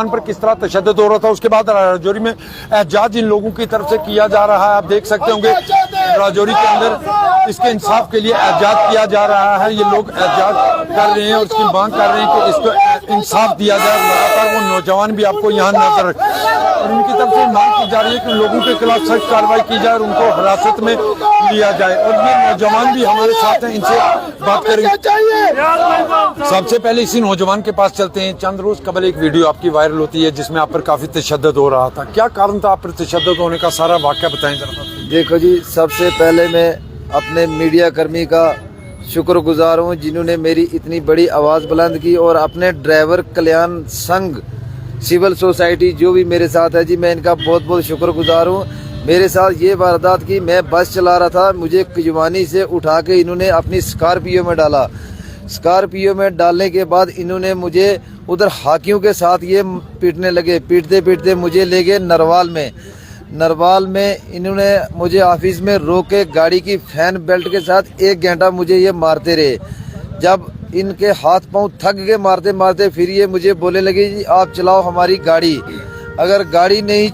पर किस तरह तशद्दुद हो रहा था। उसके बाद राजौरी में एहतजाज इन लोगों की तरफ से किया जा रहा है। आप देख सकते होंगे राजौरी के अंदर इसके इंसाफ के लिए एहतजाज किया जा रहा है। ये लोग एहतजाज कर रहे हैं और इसकी मांग कर रहे हैं कि इसको इंसाफ दिया जाए। लगातार वो नौजवान भी आपको यहाँ नजर और उनकी तरफ से मांग की जा रही है कि लोगों के खिलाफ सख्त कार्रवाई की जाए और उनको हिरासत में लिया जाए। और ये नौजवान भी हमारे साथ हैं, इनसे बात करेंगे। सबसे पहले इसी नौजवान के पास चलते हैं। चंद रोज कबल एक वीडियो आपकी वायरल होती है जिसमें आप पर काफी तशद्दुद हो रहा था। क्या कारण था आप पर तशद्दुद होने का, सारा वाकया बताएं जरा। देखो जी, सबसे पहले मैं अपने मीडिया कर्मी का शुक्रगुजार हूँ जिन्होंने मेरी इतनी बड़ी आवाज़ बुलंद की, और अपने ड्राइवर कल्याण संघ सिविल सोसाइटी जो भी मेरे साथ है जी, मैं इनका बहुत बहुत शुक्रगुजार हूँ। मेरे साथ ये वारदात की, मैं बस चला रहा था, मुझे कुजवानी से उठा के इन्होंने अपनी स्कॉर्पियो में डाला। स्कॉर्पियो में डालने के बाद इन्होंने मुझे उधर हाकियों के साथ ये पीटने लगे। पीटते पीटते मुझे ले गए नरवाल में। नरवाल में इन्होंने मुझे ऑफिस में रोक के गाड़ी की फैन बेल्ट के साथ 1 घंटा मुझे ये मारते रहे। जब इनके हाथ पांव थक गए मारते मारते, फिर ये मुझे बोलने लगे जी आप चलाओ हमारी गाड़ी। अगर गाड़ी नहीं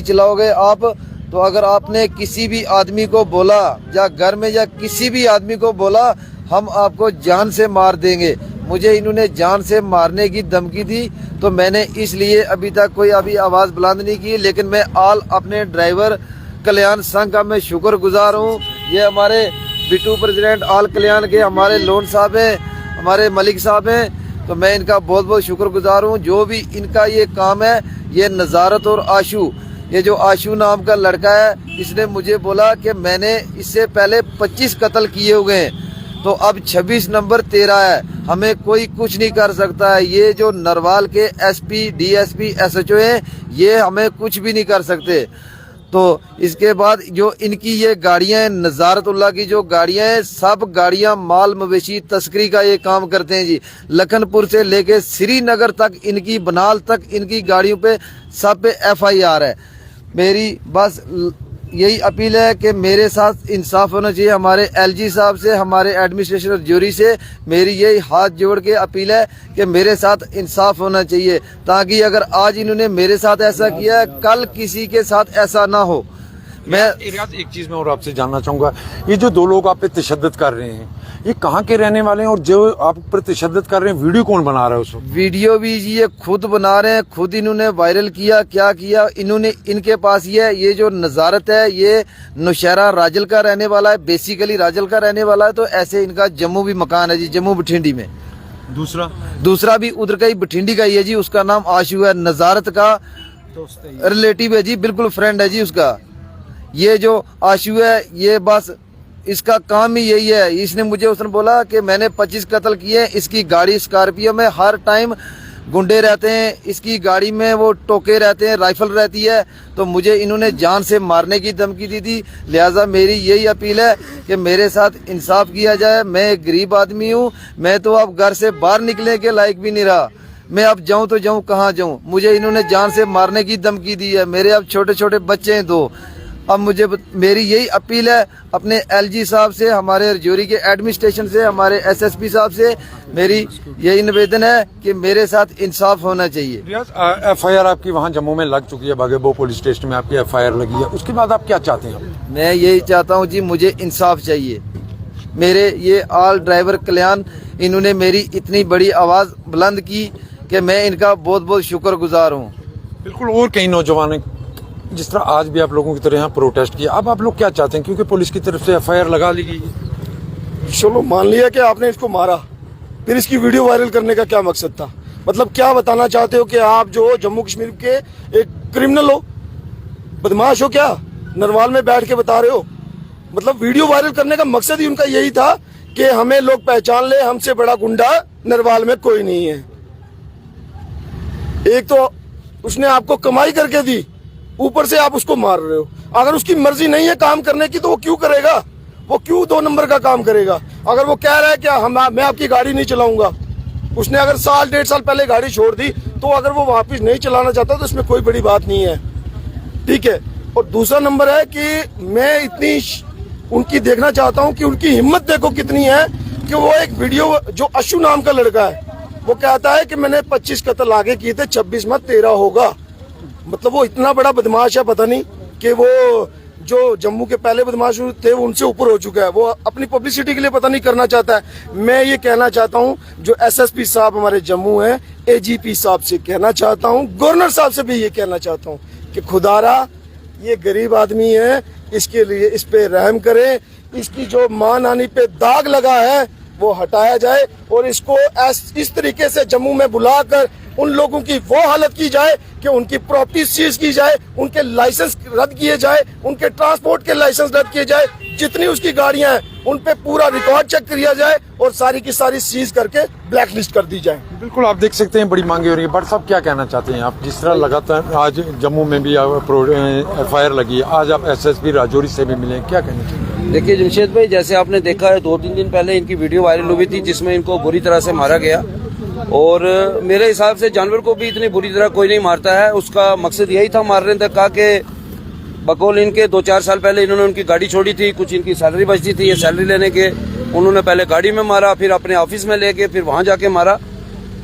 चलाओगे आप, तो अगर आपने किसी भी आदमी को बोला या घर में या किसी भी आदमी को बोला, हम आपको जान से मार देंगे। मुझे इन्होंने जान से मारने की धमकी दी, तो मैंने इसलिए अभी तक कोई आवाज़ बुलंद नहीं की। लेकिन मैं अपने ड्राइवर कल्याण संघ का मैं शुक्रगुजार हूँ। ये हमारे बिट्टू प्रेसिडेंट आल कल्याण के हमारे लोन साहब हैं, हमारे मलिक साहब हैं, तो मैं इनका बहुत बहुत शुक्रगुजार हूँ। जो भी इनका ये काम है, ये नज़ारत और आशू, ये जो आशू नाम का लड़का है, इसने मुझे बोला कि मैंने इससे पहले 25 कत्ल किए हुए हैं, तो अब 26 नंबर तेरा है, हमें कोई कुछ नहीं कर सकता है। ये जो नरवाल के एसपी, डीएसपी, एसएचओ हैं, ये हमें कुछ भी नहीं कर सकते। तो इसके बाद जो इनकी ये गाड़ियां हैं, नज़ारतुल्लाह की जो गाड़ियां हैं, सब गाड़ियां माल मवेशी तस्करी का ये काम करते हैं जी। लखनपुर से लेके श्रीनगर तक, इनकी बनाल तक, इनकी गाड़ियों पे सब पे FIR है। मेरी बस यही अपील है कि मेरे साथ इंसाफ होना चाहिए। हमारे LG साहब से, हमारे एडमिनिस्ट्रेशन ज्यूरी से मेरी यही हाथ जोड़ के अपील है कि मेरे साथ इंसाफ होना चाहिए, ताकि अगर आज इन्होंने मेरे साथ ऐसा किया, कल किसी के साथ ऐसा ना हो। मैं एक चीज मैं और आपसे जानना चाहूंगा, ये जो 2 लोग आप पे तशद्दुद कर रहे हैं, ये कहाँ के रहने वाले हैं, और जो आप पर तशद्दुद कर रहे हैं, वीडियो कौन बना रहा है उस वक्त? वीडियो भी ये खुद बना रहे हैं, खुद इन्होंने वायरल किया। क्या किया इन्होंने, इनके पास ये जो नज़ारत है, ये नौशहरा राजल का रहने वाला है, बेसिकली राजल का रहने वाला है। तो ऐसे इनका जम्मू भी मकान है जी, जम्मू बठिंडी में। दूसरा भी उधर का ही बठिंडी का ही है जी, उसका नाम आशू है, नज़ारत का रिलेटिव है जी, बिल्कुल फ्रेंड है जी उसका। ये जो आशू है, ये बस इसका काम ही यही है। इसने मुझे उसने बोला कि मैंने 25 कत्ल किए। इसकी गाड़ी स्कॉर्पियो में हर टाइम गुंडे रहते हैं, इसकी गाड़ी में वो टोके रहते हैं, राइफल रहती है। तो मुझे इन्होंने जान से मारने की धमकी दी थी। लिहाजा मेरी यही अपील है कि मेरे साथ इंसाफ किया जाए। मैं एक गरीब आदमी हूँ, मैं तो अब घर से बाहर निकलने के लायक भी नहीं रहा। मैं अब जाऊँ तो जाऊँ कहाँ जाऊँ, मुझे इन्होंने जान से मारने की धमकी दी है। मेरे अब छोटे छोटे बच्चे हैं 2। अब मेरी यही अपील है अपने LG साहब से, हमारे रजौरी के एडमिनिस्ट्रेशन से, हमारे SSP साहब से, मेरी यही निवेदन है कि मेरे साथ इंसाफ होना चाहिए। FIR आपकी वहाँ जम्मू में लग चुकी है, बागेबो पुलिस स्टेशन में आपकी FIR लगी है, उसके बाद आप क्या चाहते हैं? मैं यही चाहता हूँ जी, मुझे इंसाफ चाहिए। मेरे ये आल ड्राइवर कल्याण, इन्होंने मेरी इतनी बड़ी आवाज़ बुलंद की कि मैं इनका बहुत बहुत शुक्रगुजार हूँ। बिल्कुल। और कई नौजवान जिस तरह आज भी आप लोगों की तरह यहाँ प्रोटेस्ट किया, अब आप लोग क्या चाहते हैं, क्योंकि पुलिस की तरफ से FIR लगा ली गई है? चलो मान लिया कि आपने इसको मारा, फिर इसकी वीडियो वायरल करने का क्या मकसद था? मतलब क्या बताना चाहते हो कि आप जो जम्मू कश्मीर के एक क्रिमिनल हो, बदमाश हो, क्या नरवाल में बैठ के बता रहे हो? मतलब वीडियो वायरल करने का मकसद ही उनका यही था कि हमें लोग पहचान ले, हमसे बड़ा गुंडा नरवाल में कोई नहीं है। एक तो उसने आपको कमाई करके दी, ऊपर से आप उसको मार रहे हो। अगर उसकी मर्जी नहीं है काम करने की, तो वो क्यों करेगा? वो क्यों 2 नंबर का काम करेगा? अगर वो कह रहा है कि मैं आपकी गाड़ी नहीं चलाऊंगा, उसने अगर 1.5 साल पहले गाड़ी छोड़ दी, तो अगर वो वापस नहीं चलाना चाहता तो इसमें कोई बड़ी बात नहीं है, ठीक है। और दूसरा नंबर है कि मैं इतनी उनकी देखना चाहता हूं कि उनकी हिम्मत देखो कितनी है कि वो एक वीडियो, जो आशू नाम का लड़का है, वो कहता है कि मैंने 25 कत्ल आगे किए थे, 26 में 13 होगा। मतलब वो इतना बड़ा बदमाश है, पता नहीं कि वो जो जम्मू के पहले बदमाश थे उनसे ऊपर हो चुका है। वो अपनी पब्लिसिटी के लिए पता नहीं करना चाहता है। मैं ये कहना चाहता हूँ जो SSP साहब हमारे जम्मू हैं, AGP साहब से कहना चाहता हूँ, गवर्नर साहब से भी ये कहना चाहता हूँ कि खुदारा ये गरीब आदमी है, इसके लिए इस पे रहम करें। इसकी जो मां नानी पे दाग लगा है वो हटाया जाए और इसको इस तरीके से जम्मू में बुलाकर उन लोगों की वो हालत की जाए कि उनकी प्रॉपर्टी सीज की जाए, उनके लाइसेंस रद्द किए जाए, उनके ट्रांसपोर्ट के लाइसेंस रद्द किए जाए, जितनी उसकी गाड़ियां हैं उन पे पूरा रिकॉर्ड चेक किया जाए और सारी की सारी सीज करके ब्लैक लिस्ट कर दी जाए। बिल्कुल, आप देख सकते हैं बड़ी मांगे हो रही है। बट साहब क्या कहना चाहते हैं आप? जिस तरह लगातार आज जम्मू में भी FIR लगी है, आज आप SSP राजौरी से भी मिले, क्या कहना चाहिए? देखिए जमशेद भाई, जैसे आपने देखा है 2-3 दिन पहले इनकी वीडियो वायरल हुई थी जिसमें इनको बुरी तरह से मारा गया और मेरे हिसाब से जानवर को भी इतनी बुरी तरह कोई नहीं मारता है। उसका मकसद यही था मारने तक का कि बकौल इनके 2-4 साल पहले इन्होंने उनकी गाड़ी छोड़ी थी, कुछ इनकी सैलरी बचती थी, ये सैलरी लेने के उन्होंने पहले गाड़ी में मारा, फिर अपने ऑफिस में लेके फिर वहां जाके मारा।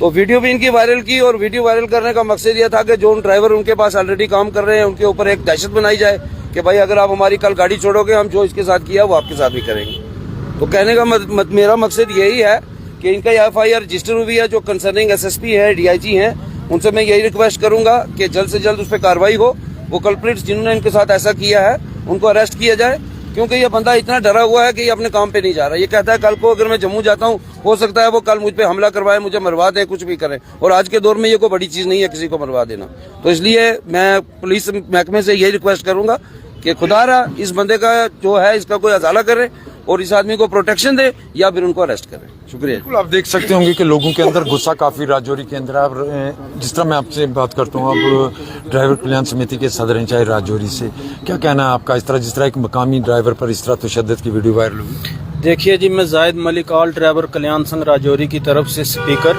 तो वीडियो भी इनकी वायरल की और वीडियो वायरल करने का मकसद यह था कि जो ड्राइवर उनके पास ऑलरेडी काम कर रहे हैं उनके ऊपर एक दहशत बनाई जाए कि भाई अगर आप हमारी कल गाड़ी छोड़ोगे हम जो इसके साथ किया वो आपके साथ भी करेंगे। तो कहने का मेरा मकसद यही है कि इनका FIR रजिस्टर हुई है। जो कंसर्निंग SSP है, DIG हैं, उनसे मैं यही रिक्वेस्ट करूंगा कि जल्द से जल्द उस पर कार्रवाई हो। वो कल्प्रिट्स जिन्होंने इनके साथ ऐसा किया है उनको अरेस्ट किया जाए, क्योंकि ये बंदा इतना डरा हुआ है कि ये अपने काम पे नहीं जा रहा। ये कहता है कल को अगर मैं जम्मू जाता हूँ हो सकता है वो कल मुझ पे हमला करवाए, मुझे मरवा दे, कुछ भी करें। और आज के दौर में ये कोई बड़ी चीज नहीं है किसी को मरवा देना। तो इसलिए मैं पुलिस महकमे से यही रिक्वेस्ट करूंगा कि खुदारा इस बंदे का जो है इसका कोई अजाला करे और इस आदमी को प्रोटेक्शन दे या फिर उनको अरेस्ट करे। शुक्रिया। बिल्कुल, आप देख सकते होंगे कि लोगों के अंदर गुस्सा काफी राजौरी के अंदर। आप जिस तरह मैं आपसे बात करता हूँ, आप ड्राइवर कल्याण समिति के सदर हैं चाहे राजौरी से, क्या कहना है आपका इस तरह जिस तरह एक मकामी ड्राइवर पर इस तरह तशद्दुद की वीडियो वायरल हुई? देखिए जी, मैं जाहिद मलिक ऑल ड्राइवर कल्याण संघ राजौरी की तरफ से स्पीकर,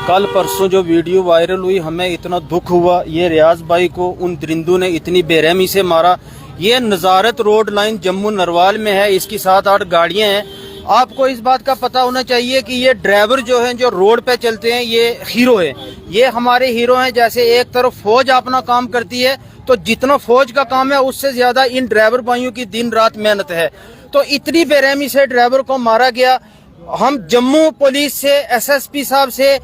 कल परसों जो वीडियो वायरल हुई हमें इतना दुख हुआ। ये रियाज भाई को उन दरिंदों ने इतनी बेरहमी से मारा। ये नजारत रोड लाइन जम्मू नरवाल में है, इसकी 7-8 गाड़ियां हैं। आपको इस बात का पता होना चाहिए कि ये ड्राइवर जो हैं जो रोड पे चलते हैं ये हीरो है, ये हमारे हीरो हैं। जैसे एक तरफ फौज अपना काम करती है तो जितना फौज का काम है उससे ज्यादा इन ड्राइवर भाइयों की दिन रात मेहनत है। तो इतनी बेरहमी से ड्राइवर को मारा गया। हम जम्मू पुलिस से, SSP साहब से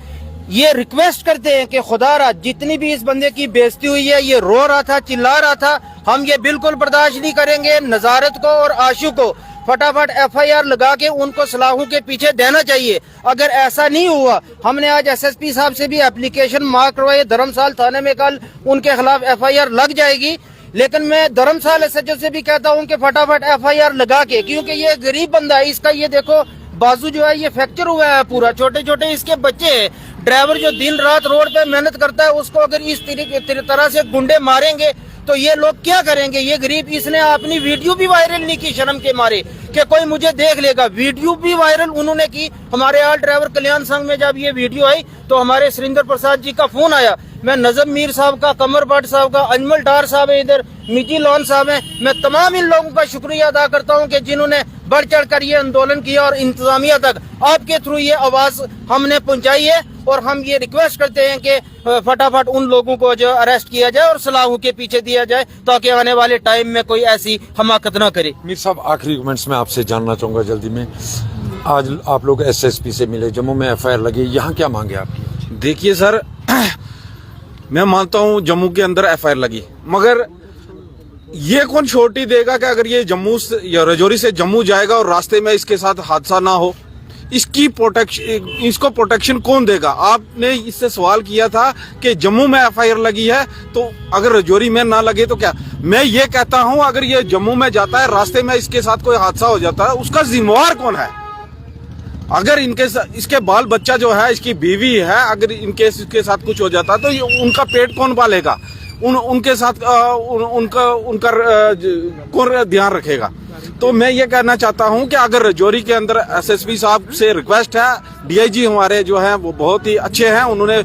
ये रिक्वेस्ट करते हैं कि खुदारा जितनी भी इस बंदे की बेइज्जती हुई है, ये रो रहा था, चिल्ला रहा था, हम ये बिल्कुल बर्दाश्त नहीं करेंगे। नजारत को और आशु को फटाफट FIR लगा के उनको सलाखों के पीछे देना चाहिए। अगर ऐसा नहीं हुआ, हमने आज SSP साहब से भी एप्लीकेशन मार्क करवाई, धर्मशाल थाने में कल उनके खिलाफ FIR लग जाएगी। लेकिन मैं धर्मशाल SHO से भी कहता हूँ कि फटाफट FIR लगा के, क्योंकि ये गरीब बंदा है, इसका ये देखो बाजू जो है ये फ्रैक्चर हुआ है पूरा, छोटे छोटे इसके बच्चे हैं। ड्राइवर जो दिन रात रोड पे मेहनत करता है उसको अगर इस तरह से गुंडे मारेंगे तो ये लोग क्या करेंगे? ये गरीब, इसने अपनी वीडियो भी वायरल नहीं की शर्म के मारे कि कोई मुझे देख लेगा। वीडियो भी वायरल उन्होंने की। हमारे ऑल ड्राइवर कल्याण संघ में जब ये वीडियो आई तो हमारे सुरेंद्र प्रसाद जी का फोन आया। मैं नजम मीर साहब का, कमर भट्ट साहब का, अजमल डार साहब है, इधर मिजी लॉन साहब है, मैं तमाम इन लोगों का शुक्रिया अदा करता हूं कि जिन्होंने बढ़ चढ़ कर ये आंदोलन किया और इंतजामिया तक आपके थ्रू ये आवाज हमने पहुंचाई है। और हम ये रिक्वेस्ट करते हैं कि फटाफट उन लोगों को जो अरेस्ट किया जाए और सलाखों के पीछे दिया जाए ताकि आने वाले टाइम में कोई ऐसी हमाकत ना करे। मीर साहब, आखिरी कमेंट्स में आपसे जानना चाहूंगा जल्दी में, आज आप लोग SSP से मिले, जम्मू में FIR लगी, यहाँ क्या मांगे आपकी? देखिए सर, मैं मानता हूँ जम्मू के अंदर FIR लगी, मगर ये कौन छोटी देगा कि अगर ये जम्मू या राजौरी से जम्मू जाएगा और रास्ते में इसके साथ हादसा ना हो, इसकी प्रोटेक्शन, इसको प्रोटेक्शन कौन देगा? आपने इससे सवाल किया था कि जम्मू में FIR लगी है तो अगर राजौरी में ना लगे तो क्या? मैं ये कहता हूं अगर ये जम्मू में जाता है, रास्ते में इसके साथ कोई हादसा हो जाता है, उसका जिम्मेवार कौन है? अगर इसके बाल बच्चा जो है, इसकी बीवी है, अगर इनके इसके साथ कुछ हो जाता है तो उनका पेट कौन पालेगा? उनके साथ उनका कौन ध्यान रखेगा? तो मैं ये कहना चाहता हूं कि अगर राजौरी के अंदर SSP साहब से रिक्वेस्ट है, DIG हमारे जो हैं वो बहुत ही अच्छे हैं, उन्होंने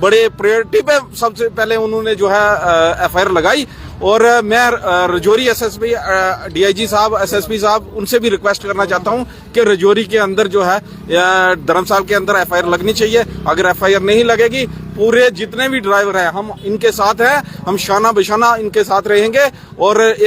बड़े प्रायोरिटी पे सबसे पहले उन्होंने जो है FIR लगाई और मैं रजौरी एसएसपी डीआईजी साहब एसएसपी साहब उनसे भी रिक्वेस्ट करना चाहता हूं कि रजौरी के अंदर जो है धर्मशाला के अंदर एफआईआर लगनी चाहिए। अगर एफआईआर नहीं लगेगी, पूरे जितने भी ड्राइवर हैं हम इनके साथ हैं, हम शाना बशाना इनके साथ रहेंगे और एक